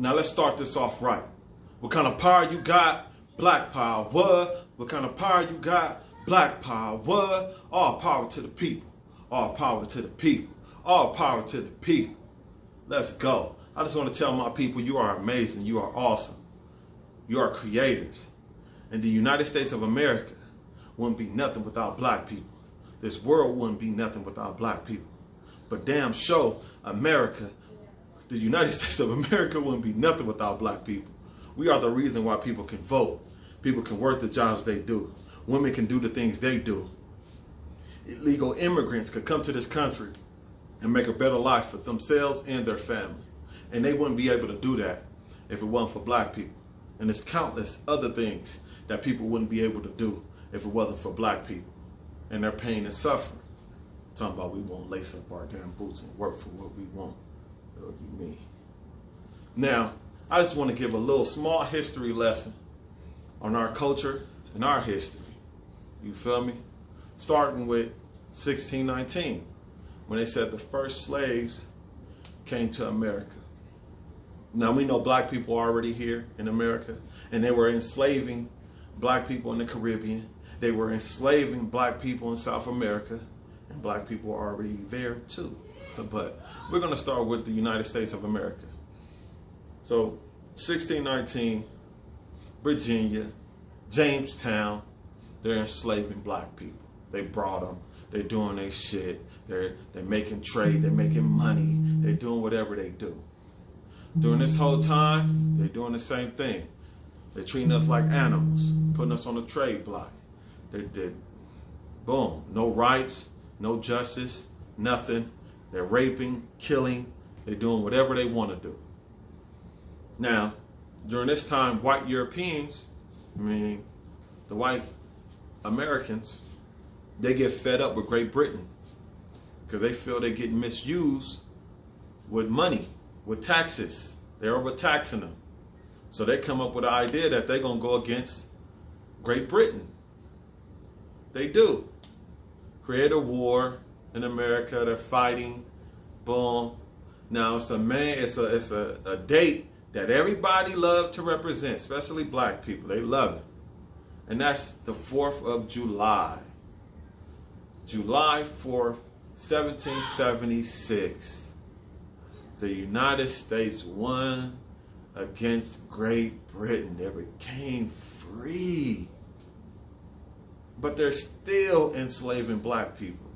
Now let's start this off right. What kind of power you got? Black power. What kind of power you got? Black power. What? All power to the people. All power to the people. All power to the people. Let's go. I just want to tell my people, you are amazing. You are awesome. You are creators. And the United States of America wouldn't be nothing without black people. This world wouldn't be nothing without black people. But damn sure, America, the United States of America wouldn't be nothing without black people. We are the reason why people can vote. People can work the jobs they do. Women can do the things they do. Illegal immigrants could come to this country and make a better life for themselves and their family. And they wouldn't be able to do that if it wasn't for black people. And there's countless other things that people wouldn't be able to do if it wasn't for black people and their pain and suffering. Talking about we won't lace up our damn boots and work for what we want. That would be me. Now, I just want to give a little small history lesson on our culture and our history. You feel me? Starting with 1619, when they said the first slaves came to America. Now we know black people are already here in America, and they were enslaving black people in the Caribbean. They were enslaving black people in South America, and black people are already there too. But we're going to start with the United States of America. So 1619, Virginia, Jamestown, they're enslaving black people. They brought them. They're doing their shit. They're making trade. They're making money. They're doing whatever they do. During this whole time, they're doing the same thing. They're treating us like animals, putting us on the trade block. They're boom, no rights, no justice, nothing. They're raping, killing. They're doing whatever they want to do. Now, during this time, white Europeans, meaning the white Americans, they get fed up with Great Britain because they feel they're getting misused with money, with taxes. They're overtaxing them. So they come up with the idea that they're going to go against Great Britain. They do. Create a war in America. They're fighting. Boom. Now it's a date that everybody loves to represent, especially black people. They love it. And that's the 4th of July. July 4th, 1776. The United States won against Great Britain. They became free. But they're still enslaving black people.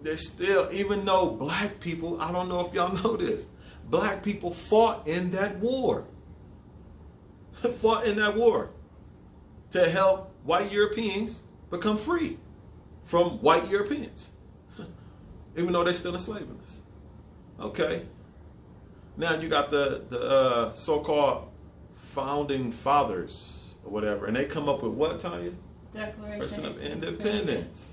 They're still, even though black people, I don't know if y'all know this, black people fought in that war. Fought in that war to help white Europeans become free from white Europeans. Even though they're still enslaving us. Okay. Now you got the so-called founding fathers or whatever, and they come up with what, Tanya? Declaration of Independence.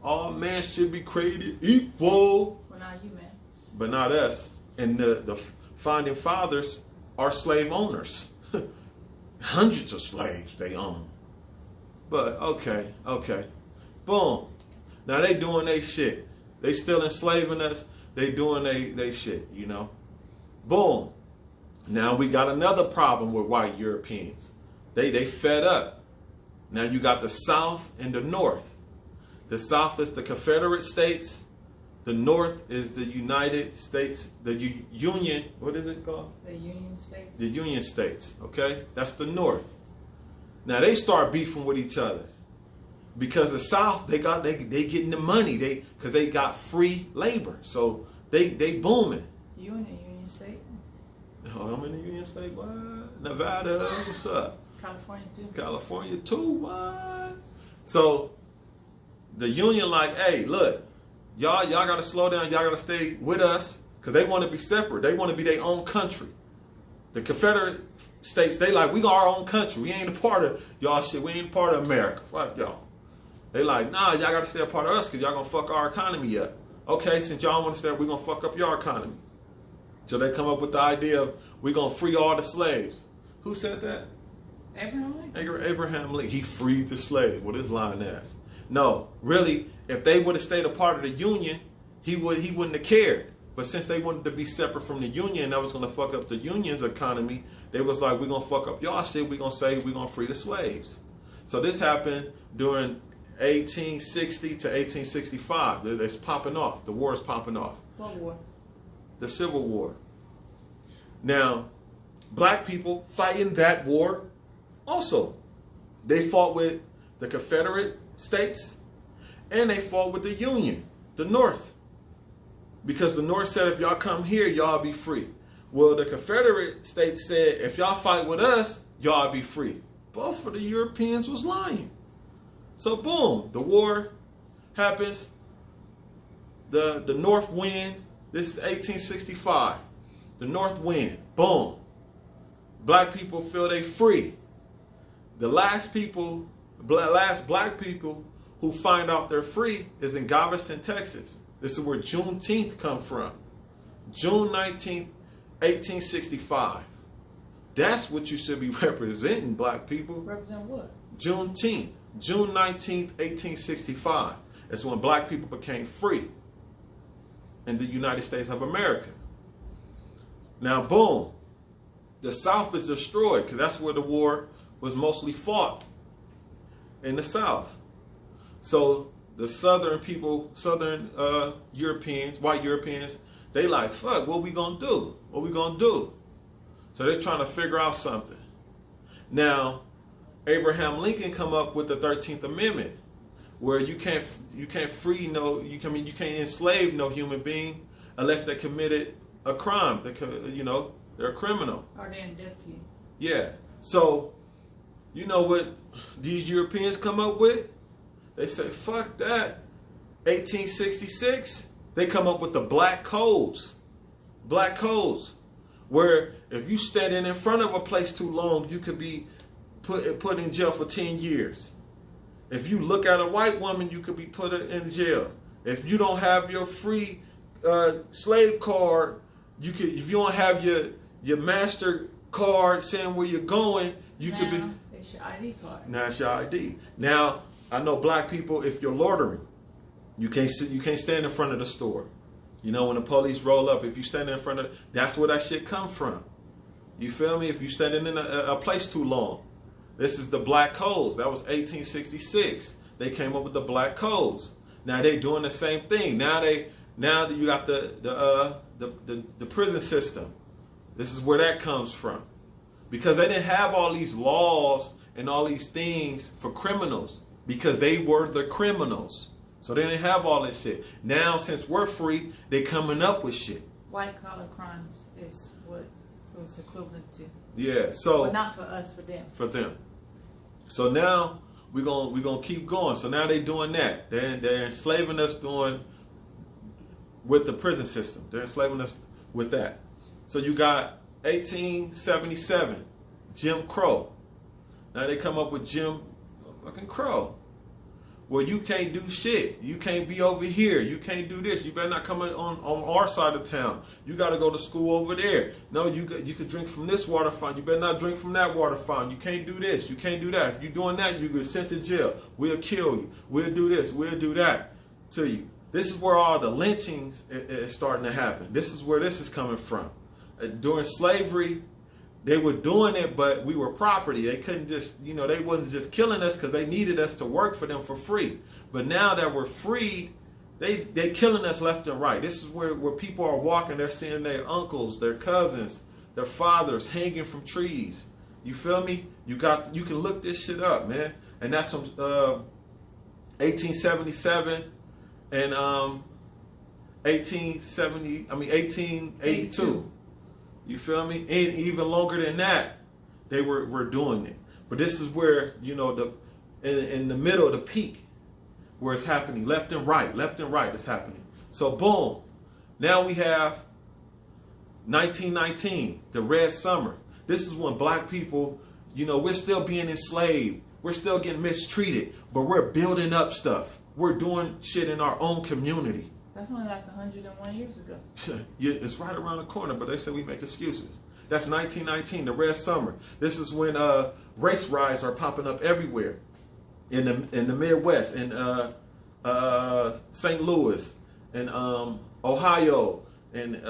All men should be created equal. Well, not you, man. But not us. And the founding fathers are slave owners. Hundreds of slaves they own. But okay. Boom. Now they doing their shit. They still enslaving us. They doing they shit, you know. Boom. Now we got another problem with white Europeans. They fed up. Now you got the South and the North. The South is the Confederate States. The North is the United States, the Union, what is it called? The Union States. The Union States, okay? That's the North. Now they start beefing with each other. Because the South, they getting the money, because they got free labor. So they booming. You in the Union State? Oh, I'm in the Union State, what? Nevada, what's up? California too. California too, what? So the Union like, hey, look, y'all got to slow down. Y'all got to stay with us because they want to be separate. They want to be their own country. The Confederate States, they like, we got our own country. We ain't a part of y'all shit. We ain't a part of America. Fuck y'all. They like, nah, y'all got to stay a part of us because y'all going to fuck our economy up. Okay, since y'all want to stay, we're going to fuck up your economy. So they come up with the idea of we're going to free all the slaves. Who said that? Abraham Lincoln. Abraham Lincoln. He freed the slaves. What his line is. No, really, if they would have stayed a part of the Union, he wouldn't have cared. But since they wanted to be separate from the Union, that was going to fuck up the Union's economy, they was like, we're going to fuck up y'all shit. We're going to say we're going to free the slaves. So this happened during 1860 to 1865. It's popping off. The war is popping off. What war? The Civil War. Now, black people fighting that war also. They fought with the Confederate States and they fought with the Union, the North. Because the North said, if y'all come here, y'all be free. Well, the Confederate States said, if y'all fight with us, y'all be free. Both of the Europeans was lying. So boom, the war happens. The North win. This is 1865. The North win. Boom. Black people feel they free. The last black people who find out they're free is in Galveston, Texas. This is where Juneteenth come from. June 19th, 1865. That's what you should be representing, black people. Represent what? Juneteenth. June 19th, 1865. That's when black people became free in the United States of America. Now, boom. The South is destroyed because that's where the war was mostly fought, in the South. So the Southern people, Europeans, white Europeans, they like, fuck, what we gonna do? What we gonna do? So they're trying to figure out something. Now, Abraham Lincoln come up with the 13th Amendment, where you can't free you can't enslave no human being unless they committed a crime. They're a criminal. Or they're in death to you. Yeah. So, you know what these Europeans come up with? They say, fuck that. 1866, they come up with the Black Codes. Black Codes. Where if you standing in front of a place too long, you could be put in jail for 10 years. If you look at a white woman, you could be put in jail. If you don't have your free slave card, if you don't have your master card saying where you're going, you could be. It's your ID card. Now it's your ID. Now I know black people, if you're loitering, you can't stand in front of the store. You know, when the police roll up, if you stand in front of, that's where that shit come from. You feel me? If you standing in a place too long. This is the Black Codes. That was 1866. They came up with the Black Codes. Now they doing the same thing. Now you got the prison system. This is where that comes from. Because they didn't have all these laws and all these things for criminals. Because they were the criminals. So they didn't have all this shit. Now, since we're free, they coming up with shit. White collar crimes is what it was equivalent to. Yeah. So. But not for us, for them. For them. So now we're gonna keep going. So now they're doing that. They're enslaving us with the prison system. They're enslaving us with that. So you got 1877, Jim Crow. Now they come up with Jim fucking Crow. Well, you can't do shit. You can't be over here. You can't do this. You better not come on our side of town. You got to go to school over there. No, you could drink from this water fountain. You better not drink from that water fountain. You can't do this. You can't do that. If you're doing that, you get sent to jail. We'll kill you. We'll do this. We'll do that to you. This is where all the lynchings is starting to happen. This is where this is coming from. During slavery, they were doing it, but we were property. They couldn't just, they wasn't just killing us because they needed us to work for them for free. But now that we're freed, they killing us left and right. This is where people are walking. They're seeing their uncles, their cousins, their fathers hanging from trees. You feel me? You can look this shit up, man. And that's from 1877 and 1882. You feel me? And even longer than that, they were doing it. But this is where, in the middle of the peak, where it's happening, left and right it's happening. So boom, now we have 1919, the Red Summer. This is when black people, we're still being enslaved. We're still getting mistreated, but we're building up stuff. We're doing shit in our own community. That's only like 101 years ago. Yeah, it's right around the corner, but they say we make excuses. That's 1919, the Red Summer. This is when race riots are popping up everywhere in the Midwest, in St. Louis, in Ohio, and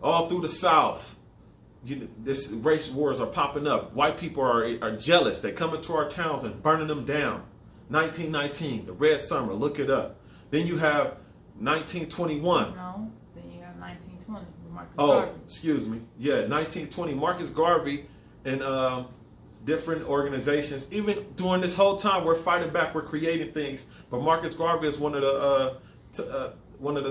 all through the South, this race wars are popping up. White people are jealous. They come into our towns and burning them down. 1919, the Red Summer. Look it up. Then you have 1921. No, then you have 1920. Marcus Oh, Garvey. excuse me. Yeah, 1920. Marcus Garvey and different organizations. Even during this whole time, we're fighting back. We're creating things. But Marcus Garvey is one of the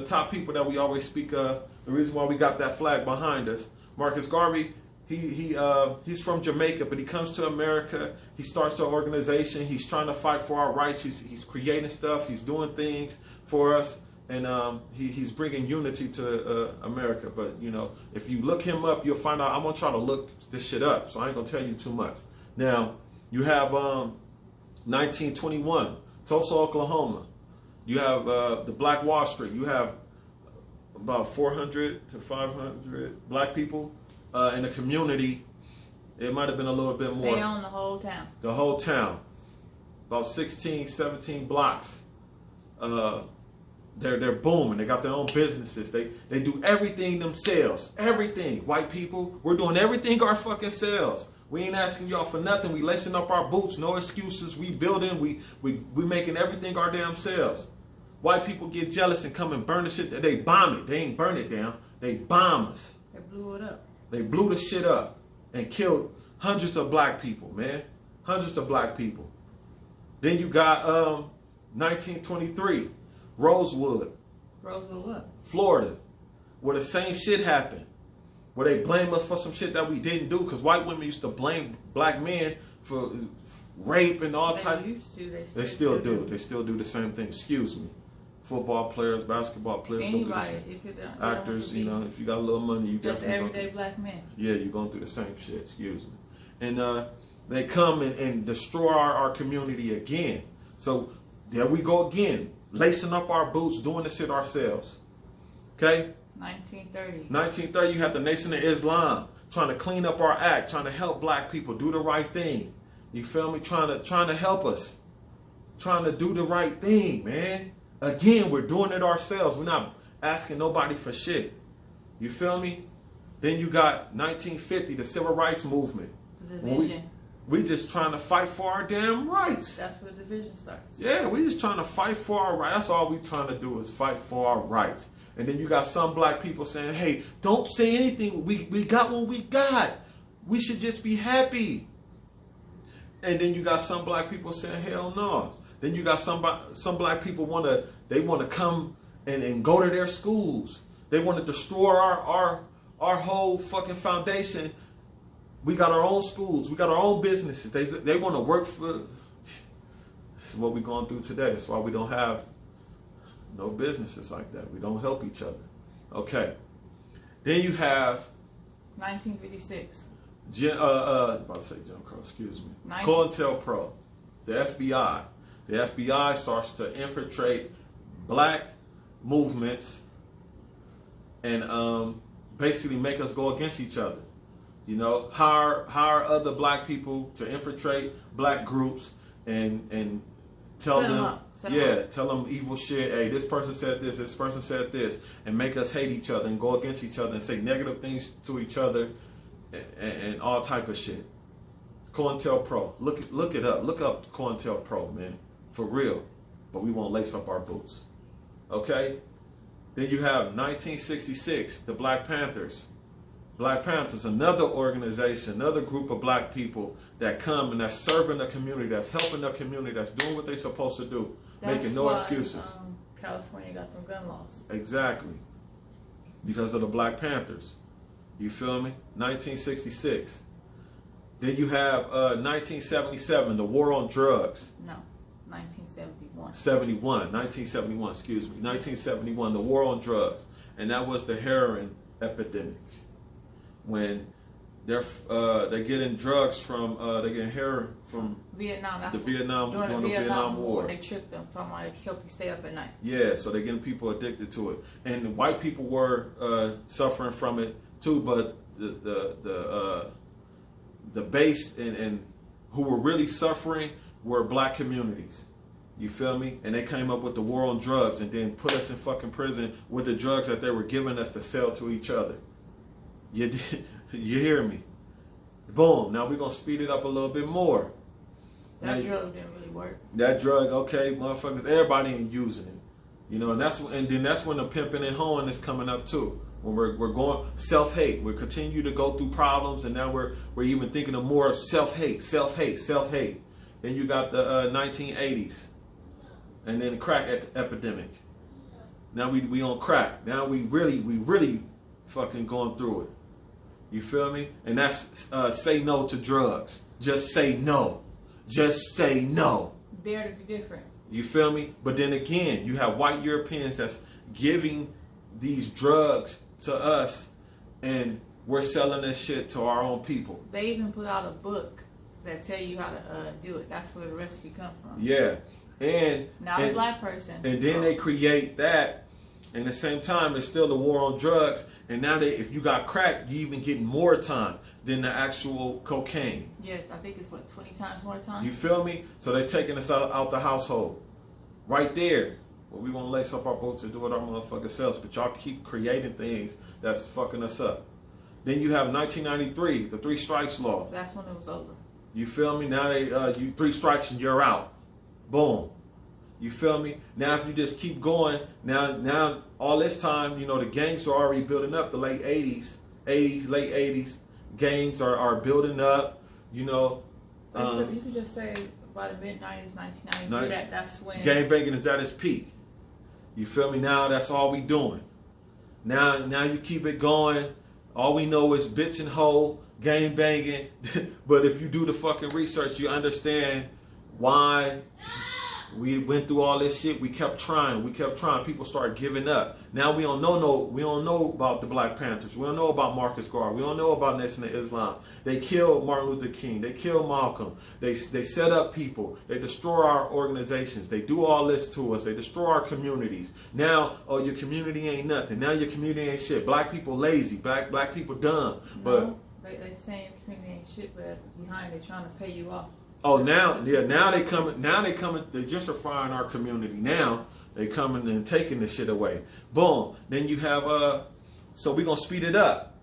top people that we always speak of. The reason why we got that flag behind us. Marcus Garvey, he's from Jamaica, but he comes to America. He starts an organization. He's trying to fight for our rights. He's creating stuff. He's doing things for us, and he's bringing unity to America. But you know, if you look him up, you'll find out. I'm gonna try to look this shit up, so I ain't gonna tell you too much. Now you have 1921, Tulsa, Oklahoma. You have the Black Wall Street. You have about 400 to 500 black people in the community. It might have been a little bit more. They own the whole town. The whole town. About 16, 17 blocks. They're booming. They got their own businesses. They do everything themselves. Everything. White people, we're doing everything our fucking selves. We ain't asking y'all for nothing. We lacing up our boots. No excuses. We building. We making everything our damn selves. White people get jealous and come and burn the shit. They bomb it. They ain't burn it down. They bomb us. They blew it up. They blew the shit up and killed hundreds of black people, man. Hundreds of black people. Then you got 1923, Rosewood. Rosewood what? Florida, where the same shit happened. Where they blame us for some shit that we didn't do, because white women used to blame black men for rape and all types. They still do. They still do the same thing. Excuse me. Football players, basketball players, anybody, actors, you know, if you got a little money, you just definitely everyday black men. Yeah, you're going through the same shit. Excuse me. And they come and destroy our community again. So there we go again, lacing up our boots, doing the shit ourselves. Okay. 1930. 1930, you have the Nation of Islam trying to clean up our act, trying to help black people do the right thing. You feel me? Trying to help us, trying to do the right thing, man. Again, we're doing it ourselves. We're not asking nobody for shit. You feel me? Then you got 1950, the Civil Rights Movement. The division. We just trying to fight for our damn rights. That's where the division starts. Yeah, we just trying to fight for our rights. That's all we trying to do is fight for our rights. And then you got some black people saying, hey, don't say anything. We got what we got. We should just be happy. And then you got some black people saying, hell no. Then you got some black people want to come and go to their schools. They want to destroy our whole fucking foundation. We got our own schools. We got our own businesses. They want to work for. This is what we're going through today. That's why we don't have no businesses like that. We don't help each other. Okay. Then you have 1956. About to say Jim Crow. Excuse me. COINTELPRO, the FBI. The FBI starts to infiltrate black movements and basically make us go against each other. You know, hire other black people to infiltrate black groups and tell them, tell them evil shit. Hey, this person said this person said this, and make us hate each other and go against each other and say negative things to each other and all type of shit. COINTELPRO. Look it up. Look up COINTELPRO, man. For real. But we won't lace up our boots. Okay? Then you have 1966, the Black Panthers. Black Panthers, another organization, another group of black people that come and that's serving the community, that's helping the community, that's doing what they're supposed to do, making no excuses. California got them gun laws. Exactly. Because of the Black Panthers. You feel me? 1966. Then you have 1977, the war on drugs. No, 1971. 1971, excuse me. 1971, the war on drugs. And that was the heroin epidemic. When they're getting drugs from, they're getting heroin from Vietnam. That's during the Vietnam War. They tricked them, talking about to help you stay up at night. Yeah, so they're getting people addicted to it. And the white people were suffering from it too, but the base and who were really suffering were black communities. You feel me? And they came up with the war on drugs and then put us in fucking prison with the drugs that they were giving us to sell to each other. You hear me? Boom. Now we're going to speed it up a little bit more. That drug didn't really work. That drug, okay, motherfuckers, everybody ain't using it. You know, and then that's when the pimping and hoeing is coming up too. When we're going self-hate. We continue to go through problems, and now we're even thinking of more of self-hate. Then you got the 1980s. And then the crack epidemic. Now we on crack. Now we really fucking going through it. You feel me? And that's say no to drugs. Just say no. Just say no. Dare to be different. You feel me? But then again, you have white Europeans that's giving these drugs to us, and we're selling this shit to our own people. They even put out a book that tell you how to do it. That's where the recipe come from. Yeah. And now a black person. And then they create that. And at the same time, it's still the war on drugs. And now if you got crack, you even getting more time than the actual cocaine. Yes, I think it's 20 times more time. You feel me? So they're taking us out the household. Right there. Well, we want to lace up our boots and do it our motherfucking selves. But y'all keep creating things that's fucking us up. Then you have 1993, the 3 strikes law. That's when it was over. You feel me? Now you 3 strikes and you're out. Boom. You feel me? Now if you just keep going, now all this time, you know, the gangs are already building up. The late 80s, late 80s, gangs are building up, you know. You could just say by the mid-90s, 1993, that's when gang banging is at its peak. You feel me? Now that's all we doing. Now you keep it going. All we know is bitch and hoe, gang banging. But if you do the fucking research, you understand why we went through all this shit. We kept trying. People started giving up. Now we don't know about the Black Panthers. We don't know about Marcus Garvey. We don't know about Nation of Islam. They killed Martin Luther King. They killed Malcolm. They set up people. They destroy our organizations. They do all this to us. They destroy our communities. Now, oh, your community ain't nothing. Now your community ain't shit. Black people lazy. Black people dumb. But they saying your community ain't shit, but behind they trying to pay you off. Oh, now they coming. They gentrifying our community. Now they coming and taking this shit away. Boom. Then you have so we're gonna speed it up.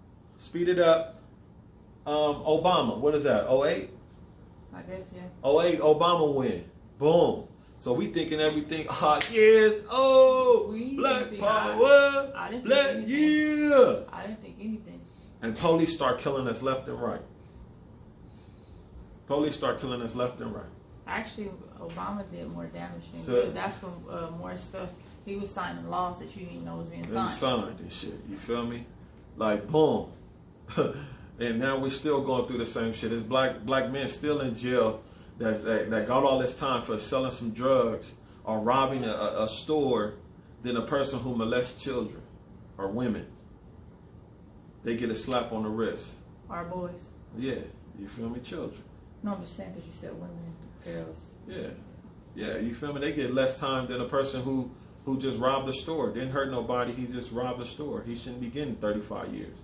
Obama. What is that? 08? I guess, yeah. 08. Obama win. Boom. So we thinking everything hot. Yes. Oh, black power. Black yeah. I didn't think anything. And police start killing us left and right. Police start killing us left and right. Actually, Obama did more damage than good. That's when more stuff. He was signing laws that you didn't know was being signed. And shit. You feel me? Like boom. And now we're still going through the same shit. There's black men still in jail that got all this time for selling some drugs or robbing a store than a person who molests children or women. They get a slap on the wrist. Our boys. Yeah. You feel me? Children. No, I'm just saying because you said women, girls. Yeah, you feel me? They get less time than a person who just robbed a store. Didn't hurt nobody. He just robbed a store. He shouldn't be getting 35 years.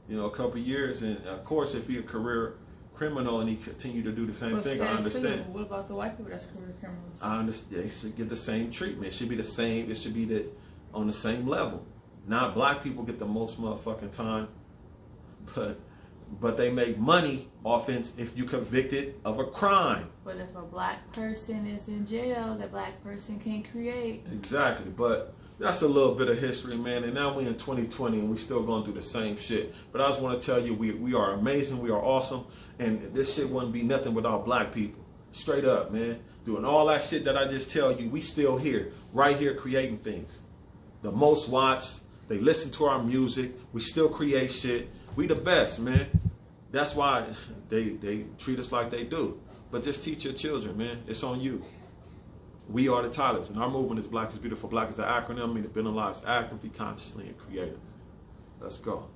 You know, a couple of years. And of course, if he's a career criminal and he continue to do the same thing, I understand. What about the white people that's career criminals? I understand. They should get the same treatment. It should be the same. It should be on the same level. Not black people get the most motherfucking time, but they make money off if you convicted of a crime. But if a black person is in jail, that black person can't create. Exactly, but that's a little bit of history, man. And now we're in 2020 and we still going through the same shit. But I just want to tell you, we are amazing, we are awesome, and this shit wouldn't be nothing without black people. Straight up, man. Doing all that shit that I just tell you, we still here, right here creating things. The most watched, they listen to our music, we still create shit. We the best, man. That's why they treat us like they do. But just teach your children, man. It's on you. We are the Tylers, and our movement is Black is Beautiful. Black is an acronym, meaning building lives actively, consciously, and creatively. Let's go.